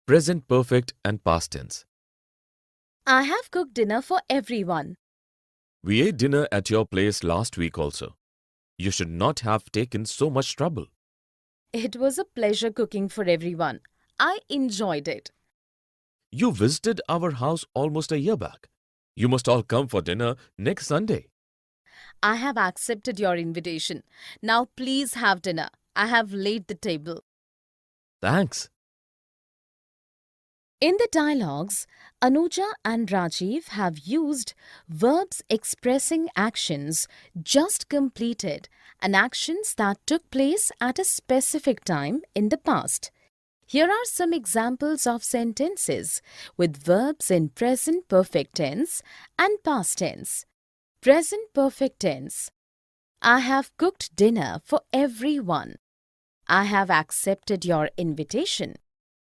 Present perfect and past tense. I have cooked dinner for everyone. We ate dinner at your place last week also. You should not have taken so much trouble. It was a pleasure cooking for everyone. I enjoyed it. You visited our house almost a year back. You must all come for dinner next Sunday. I have accepted your invitation. Now please have dinner. I have laid the table. Thanks. In the dialogues, Anuja and Rajiv have used verbs expressing actions just completed and actions that took place at a specific time in the past. Here are some examples of sentences with verbs in present perfect tense and past tense. Present perfect tense. I have cooked dinner for everyone. I have accepted your invitation.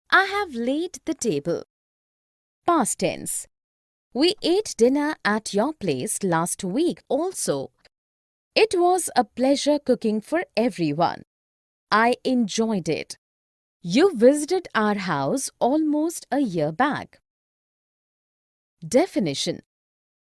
I have laid the table. Past tense. We ate dinner at your place last week also. It was a pleasure cooking for everyone. I enjoyed it. You visited our house almost a year back. Definition.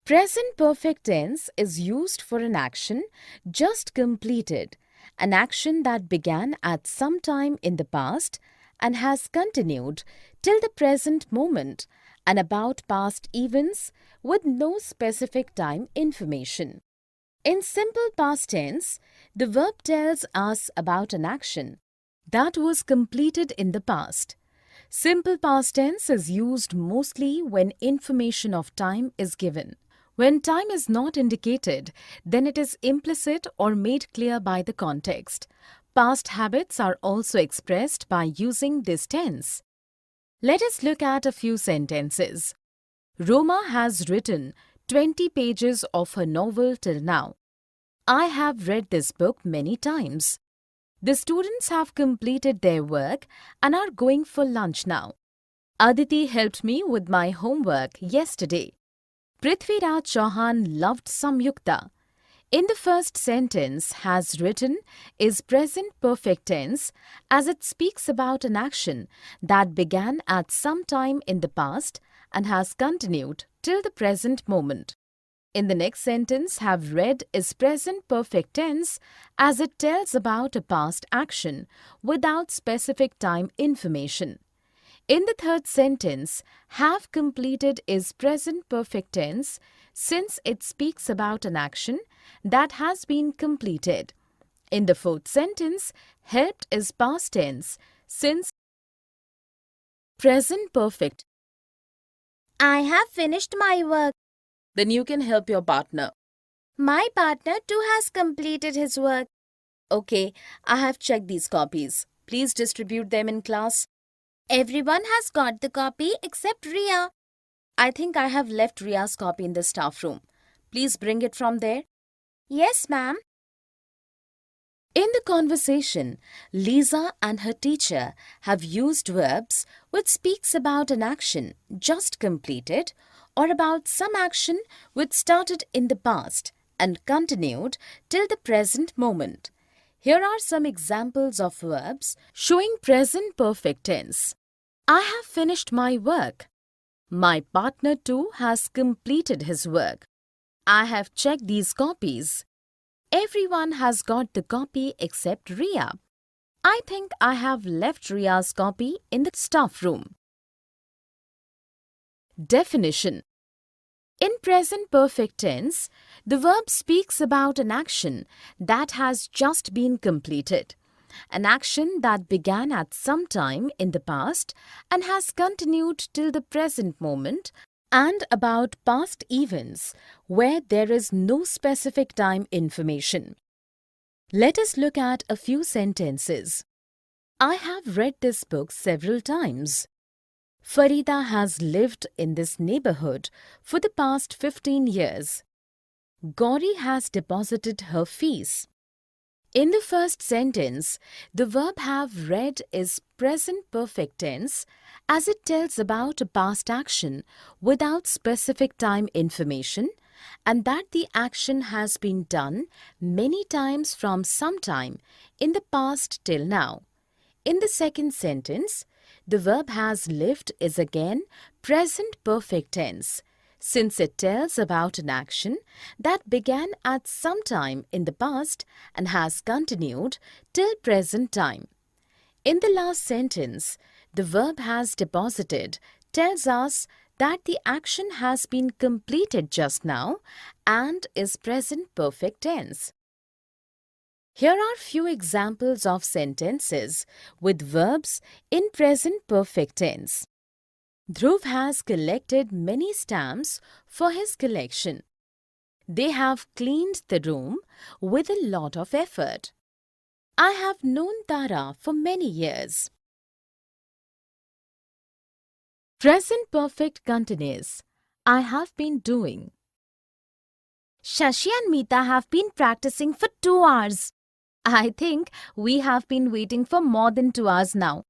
Present perfect tense is used for an action just completed, an action that began at some time in the past and has continued till the present moment and about past events with no specific time information. In simple past tense, the verb tells us about an action that was completed in the past. Simple past tense is used mostly when information of time is given. When time is not indicated, then it is implicit or made clear by the context. Past habits are also expressed by using this tense. Let us look at a few sentences. Roma has written 20 pages of her novel till now. I have read this book many times. The students have completed their work and are going for lunch now. Aditi helped me with my homework yesterday. Prithviraj Chauhan loved Samyukta. In the first sentence, has written is present perfect tense as it speaks about an action that began at some time in the past and has continued till the present moment. In the next sentence, have read is present perfect tense as it tells about a past action without specific time information. In the third sentence, have completed is present perfect tense since it speaks about an action that has been completed. In the fourth sentence, helped is past tense since present perfect. I have finished my work. Then you can help your partner. My partner too has completed his work. Okay, I have checked these copies. Please distribute them in class. Everyone has got the copy except Ria. I think I have left Ria's copy in the staff room. Please bring it from there. Yes, ma'am. In the conversation, Lisa and her teacher have used verbs which speaks about an action just completed or about some action which started in the past and continued till the present moment. Here are some examples of verbs showing present perfect tense. I have finished my work. My partner too has completed his work. I have checked these copies. Everyone has got the copy except Ria. I think I have left Ria's copy in the staff room. Definition. In present perfect tense, the verb speaks about an action that has just been completed, an action that began at some time in the past and has continued till the present moment, and about past events where there is no specific time information. Let us look at a few sentences. I have read this book several times. Farida has lived in this neighborhood for the past 15 years. Gauri has deposited her fees. In the first sentence, the verb have read is present perfect tense as it tells about a past action without specific time information and that the action has been done many times from some time in the past till now. In the second sentence, the verb has lived is again present perfect tense, since it tells about an action that began at some time in the past and has continued till present time. In the last sentence, the verb has deposited tells us that the action has been completed just now and is present perfect tense. Here are few examples of sentences with verbs in present perfect tense. Dhruv has collected many stamps for his collection. They have cleaned the room with a lot of effort. I have known Tara for many years. Present perfect continuous. I have been doing. Shashi and Meeta have been practicing for 2 hours. I think we have been waiting for more than 2 hours now.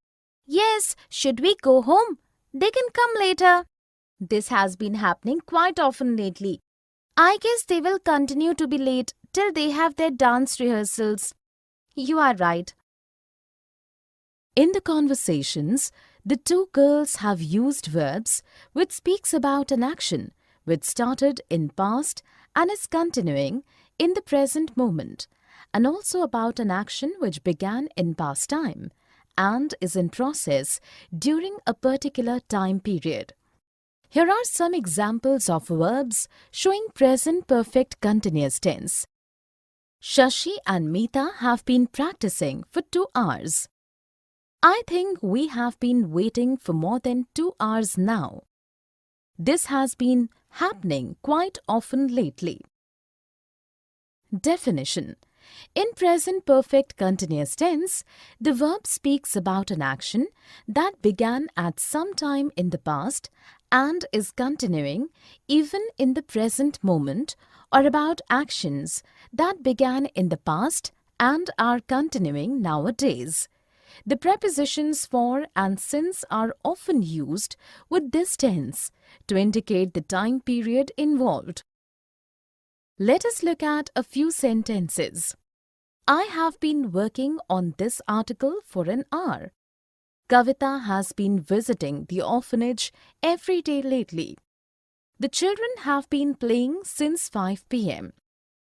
Yes, should we go home? They can come later. This has been happening quite often lately. I guess they will continue to be late till they have their dance rehearsals. You are right. In the conversations, the two girls have used verbs which speaks about an action which started in past and is continuing in the present moment, and also about an action which began in past time and is in process during a particular time period. Here are some examples of verbs showing present perfect continuous tense. Shashi and Meeta have been practicing for 2 hours. I think we have been waiting for more than 2 hours now. This has been happening quite often lately. Definition. In present perfect continuous tense, the verb speaks about an action that began at some time in the past and is continuing even in the present moment, or about actions that began in the past and are continuing nowadays. The prepositions for and since are often used with this tense to indicate the time period involved. Let us look at a few sentences. I have been working on this article for an hour. Kavita has been visiting the orphanage every day lately. The children have been playing since 5 p.m.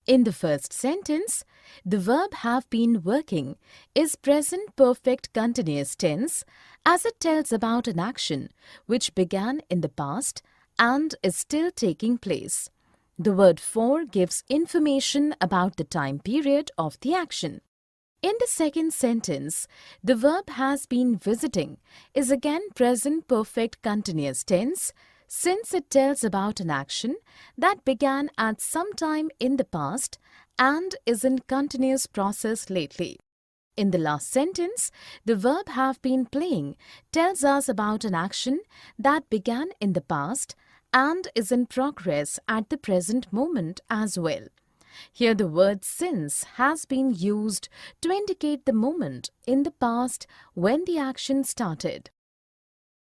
In the first sentence, the verb have been working is present perfect continuous tense as it tells about an action which began in the past and is still taking place. The word for gives information about the time period of the action. In the second sentence, the verb has been visiting is again present perfect continuous tense since it tells about an action that began at some time in the past and is in continuous process lately. In the last sentence, the verb have been playing tells us about an action that began in the past and is in progress at the present moment as well. Here the word since has been used to indicate the moment in the past when the action started.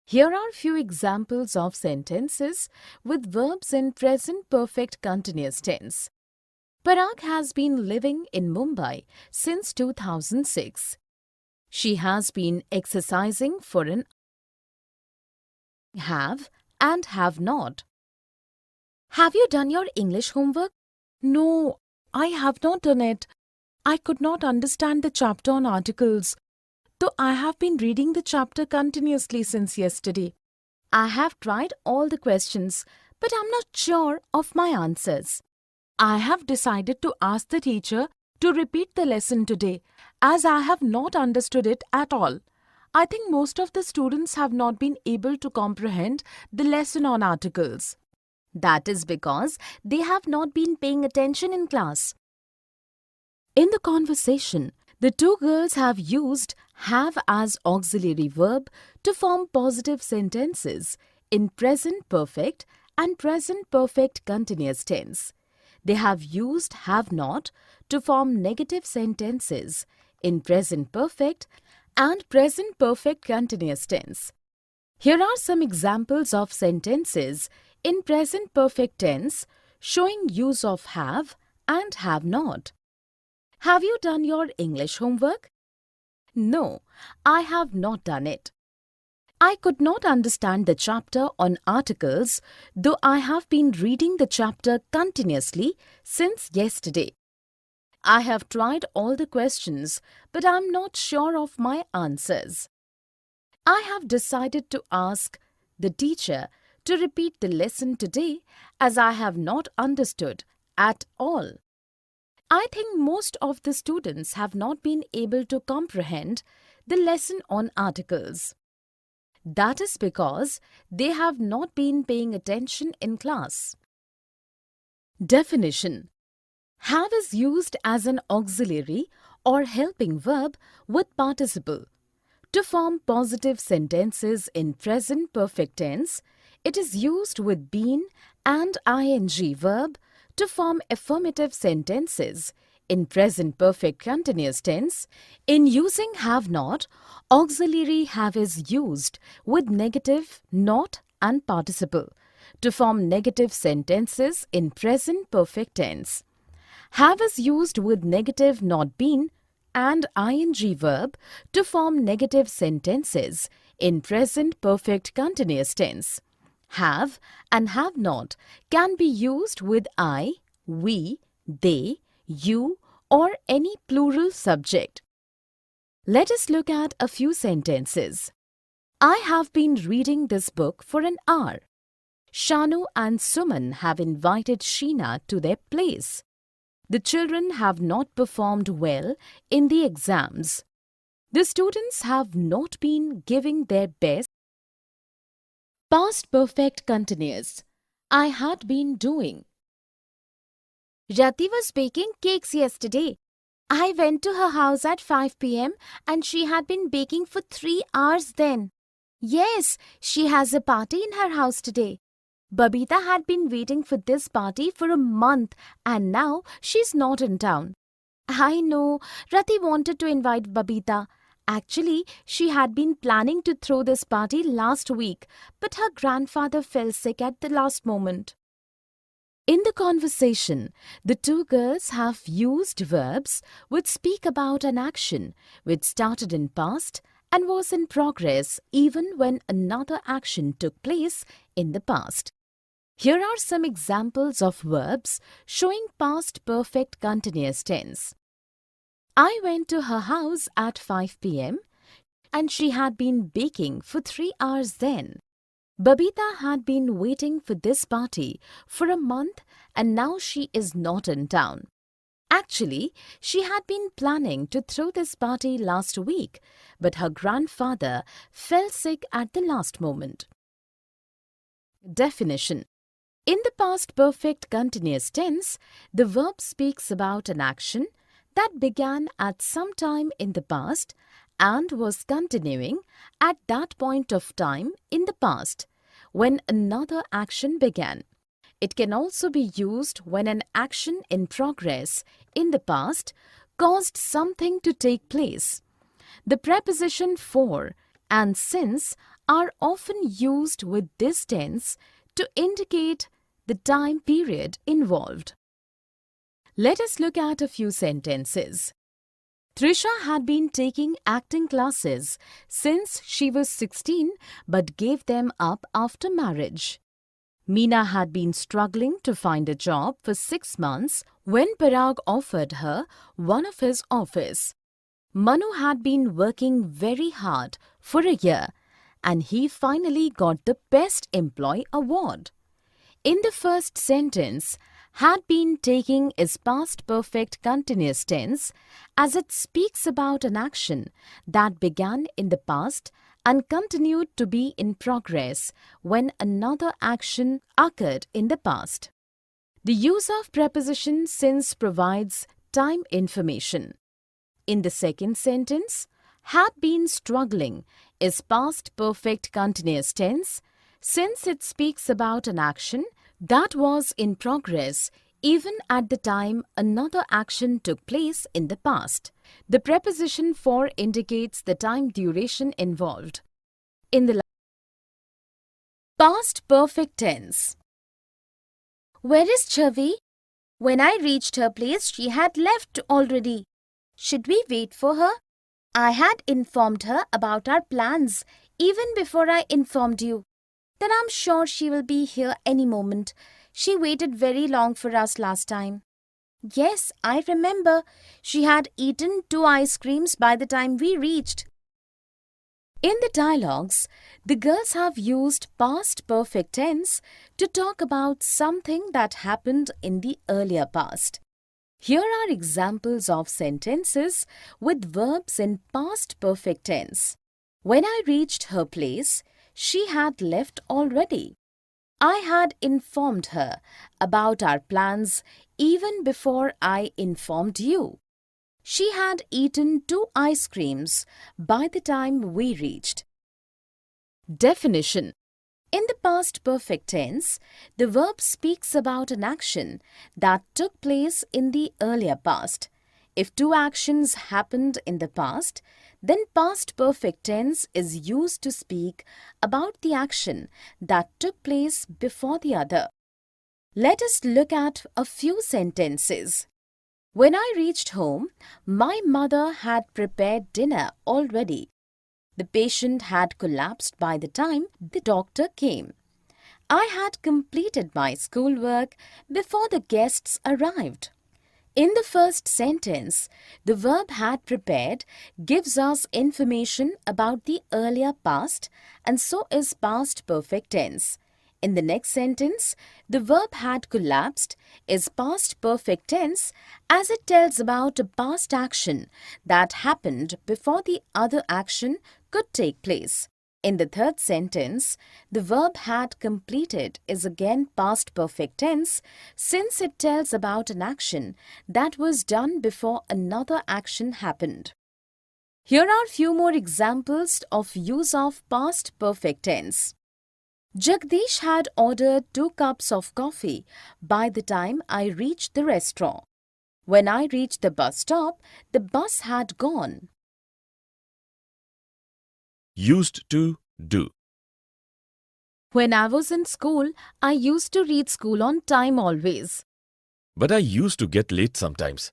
Here are few examples of sentences with verbs in present perfect continuous tense. Parag has been living in Mumbai since 2006. She has been exercising for an have and have not. Have you done your English homework? No, I have not done it. I could not understand the chapter on articles, though I have been reading the chapter continuously since yesterday. I have tried all the questions, but I'm not sure of my answers. I have decided to ask the teacher to repeat the lesson today, as I have not understood it at all. I think most of the students have not been able to comprehend the lesson on articles. That is because they have not been paying attention in class. In the conversation, the two girls have used have as auxiliary verb to form positive sentences in present perfect and present perfect continuous tense. They have used have not to form negative sentences in present perfect and present perfect continuous tense. Here are some examples of sentences in present perfect tense showing use of have and have not. Have you done your English homework? No, I have not done it. I could not understand the chapter on articles, though I have been reading the chapter continuously since yesterday. I have tried all the questions, but I am not sure of my answers. I have decided to ask the teacher to repeat the lesson today as I have not understood at all. I think most of the students have not been able to comprehend the lesson on articles. That is because they have not been paying attention in class. Definition: have is used as an auxiliary or helping verb with participle. To form positive sentences in present perfect tense, it is used with been and ing verb. To form affirmative sentences in present perfect continuous tense, in using have not, auxiliary have is used with negative, not and participle. To form negative sentences in present perfect tense, have is used with negative not been and ing verb to form negative sentences in present perfect continuous tense. Have and have not can be used with I, we, they, you or any plural subject. Let us look at a few sentences. I have been reading this book for an hour. Shanu and Suman have invited Sheena to their place. The children have not performed well in the exams. The students have not been giving their best. Past perfect continuous. I had been doing. Rati was baking cakes yesterday. I went to her house at 5 p.m. and she had been baking for 3 hours then. Yes, she has a party in her house today. Babita had been waiting for this party for a month and now she's not in town. I know, Rati wanted to invite Babita. Actually, she had been planning to throw this party last week, but her grandfather fell sick at the last moment. In the conversation, the two girls have used verbs which speak about an action which started in past and was in progress even when another action took place in the past. Here are some examples of verbs showing past perfect continuous tense. I went to her house at 5 p.m. and she had been baking for 3 hours then. Babita had been waiting for this party for a month and now she is not in town. Actually, she had been planning to throw this party last week, but her grandfather fell sick at the last moment. Definition: in the past perfect continuous tense, the verb speaks about an action that began at some time in the past and was continuing at that point of time in the past when another action began. It can also be used when an action in progress in the past caused something to take place. The preposition for and since are often used with this tense to indicate the time period involved. Let us look at a few sentences. Trisha had been taking acting classes since she was 16 but gave them up after marriage. Meena had been struggling to find a job for 6 months when Parag offered her one of his office. Manu had been working very hard for a year and he finally got the Best Employee Award. In the first sentence, had been taking is past perfect continuous tense as it speaks about an action that began in the past and continued to be in progress when another action occurred in the past. The use of preposition since provides time information. In the second sentence, had been struggling is past perfect continuous tense since it speaks about an action that was in progress even at the time another action took place in the past. The preposition for indicates the time duration involved. In the past perfect tense. Where is Chavi? When I reached her place, she had left already. Should we wait for her? I had informed her about our plans even before I informed you. Then I'm sure she will be here any moment. She waited very long for us last time. Yes, I remember. She had eaten 2 ice creams by the time we reached. In the dialogues, the girls have used past perfect tense to talk about something that happened in the earlier past. Here are examples of sentences with verbs in past perfect tense. When I reached her place, she had left already. I had informed her about our plans even before I informed you. She had eaten 2 ice creams by the time we reached. Definition. In the past perfect tense, the verb speaks about an action that took place in the earlier past. If 2 actions happened in the past, then past perfect tense is used to speak about the action that took place before the other. Let us look at a few sentences. When I reached home, my mother had prepared dinner already. The patient had collapsed by the time the doctor came. I had completed my schoolwork before the guests arrived. In the first sentence, the verb had prepared gives us information about the earlier past, and so is past perfect tense. In the next sentence, the verb had collapsed is past perfect tense as it tells about a past action that happened before the other action could take place. In the third sentence, the verb had completed is again past perfect tense since it tells about an action that was done before another action happened. Here are few more examples of use of past perfect tense. Jagdish had ordered 2 cups of coffee by the time I reached the restaurant. When I reached the bus stop, the bus had gone. Used to do. When I was in school, I used to reach school on time always. But I used to get late sometimes.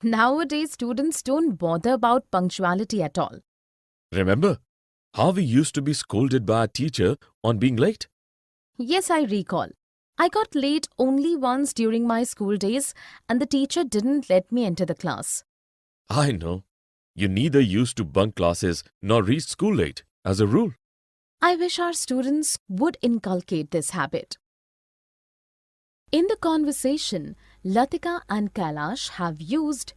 Nowadays, students don't bother about punctuality at all. Remember how we used to be scolded by our teacher on being late? Yes, I recall. I got late only once during my school days and the teacher didn't let me enter the class. I know. You neither used to bunk classes nor reach school late, as a rule. I wish our students would inculcate this habit. In the conversation, Latika and Kailash have used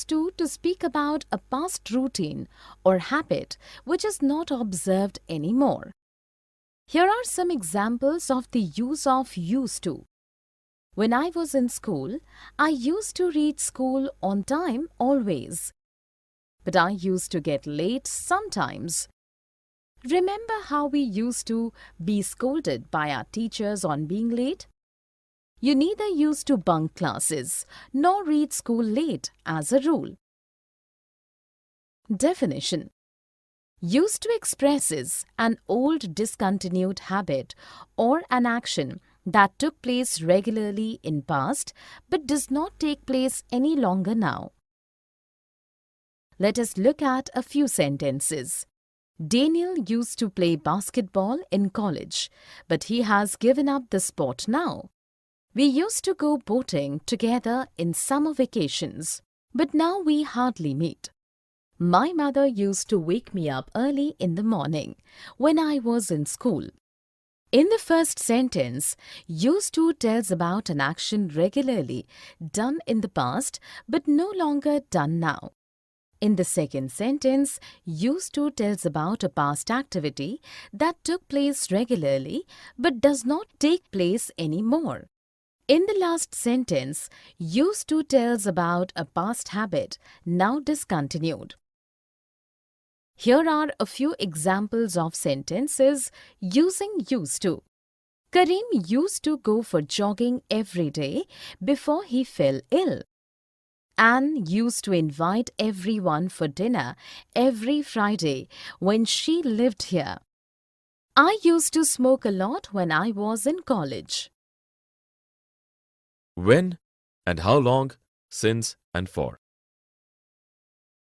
to speak about a past routine or habit which is not observed anymore. Here are some examples of the use of used to. When I was in school, I used to reach school on time always. But I used to get late sometimes. Remember how we used to be scolded by our teachers on being late? You neither used to bunk classes nor reach school late as a rule. Definition. Used to expresses an old discontinued habit or an action that took place regularly in past but does not take place any longer now. Let us look at a few sentences. Daniel used to play basketball in college, but he has given up the sport now. We used to go boating together in summer vacations, but now we hardly meet. My mother used to wake me up early in the morning when I was in school. In the first sentence, used to tells about an action regularly done in the past but no longer done now. In the second sentence, used to tells about a past activity that took place regularly but does not take place anymore. In the last sentence, used to tells about a past habit now discontinued. Here are a few examples of sentences using used to. Karim used to go for jogging every day before he fell ill. Anne used to invite everyone for dinner every Friday when she lived here. I used to smoke a lot when I was in college. When and how long, since and for.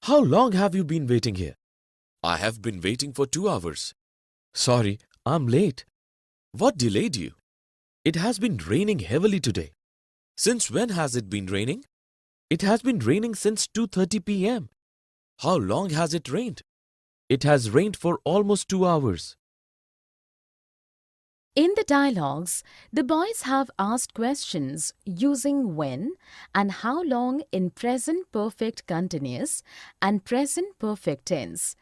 How long have you been waiting here? I have been waiting for 2 hours. Sorry, I'm late. What delayed you? It has been raining heavily today. Since when has it been raining? It has been raining since 2:30 p.m. How long has it rained? It has rained for almost 2 hours. In the dialogues, the boys have asked questions using when and how long in present perfect continuous and present perfect tense.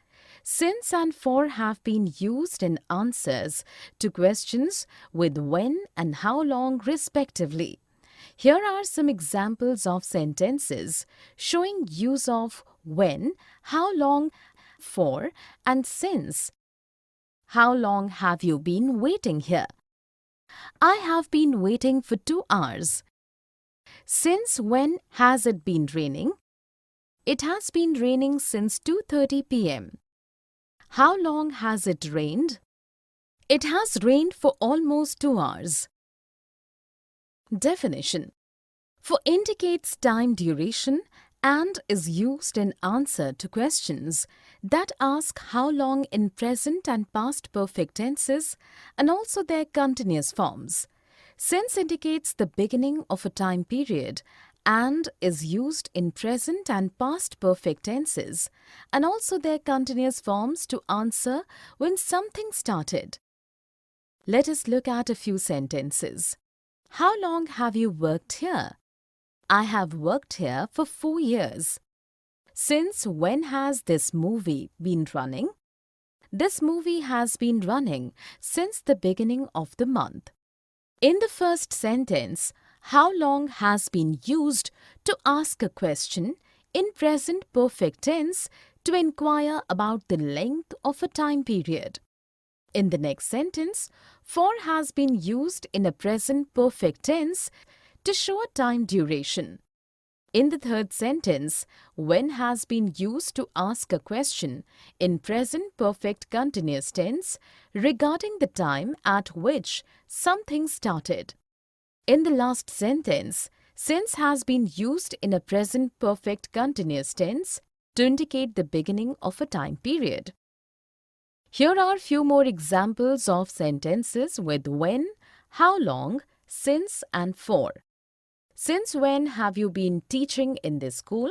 Since and for have been used in answers to questions with when and how long respectively. Here are some examples of sentences showing use of when, how long, for, and since. How long have you been waiting here? I have been waiting for 2 hours. Since when has it been raining? It has been raining since 2:30 p.m. How long has it rained? It has rained for almost 2 hours. Definition: for indicates time duration and is used in answer to questions that ask how long in present and past perfect tenses and also their continuous forms. Since indicates the beginning of a time period and is used in present and past perfect tenses and also their continuous forms to answer when something started. Let us look at a few sentences. How long have you worked here? I have worked here for 4 years. Since when has this movie been running? This movie has been running since the beginning of the month. In the first sentence, how long has been used to ask a question in present perfect tense to inquire about the length of a time period. In the next sentence, for has been used in a present perfect tense to show a time duration. In the third sentence, when has been used to ask a question in present perfect continuous tense regarding the time at which something started. In the last sentence, since has been used in a present perfect continuous tense to indicate the beginning of a time period. Here are few more examples of sentences with when, how long, since and for. Since when have you been teaching in this school?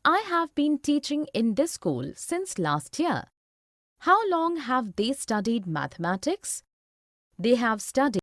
I have been teaching in this school since last year. How long have they studied mathematics? They have studied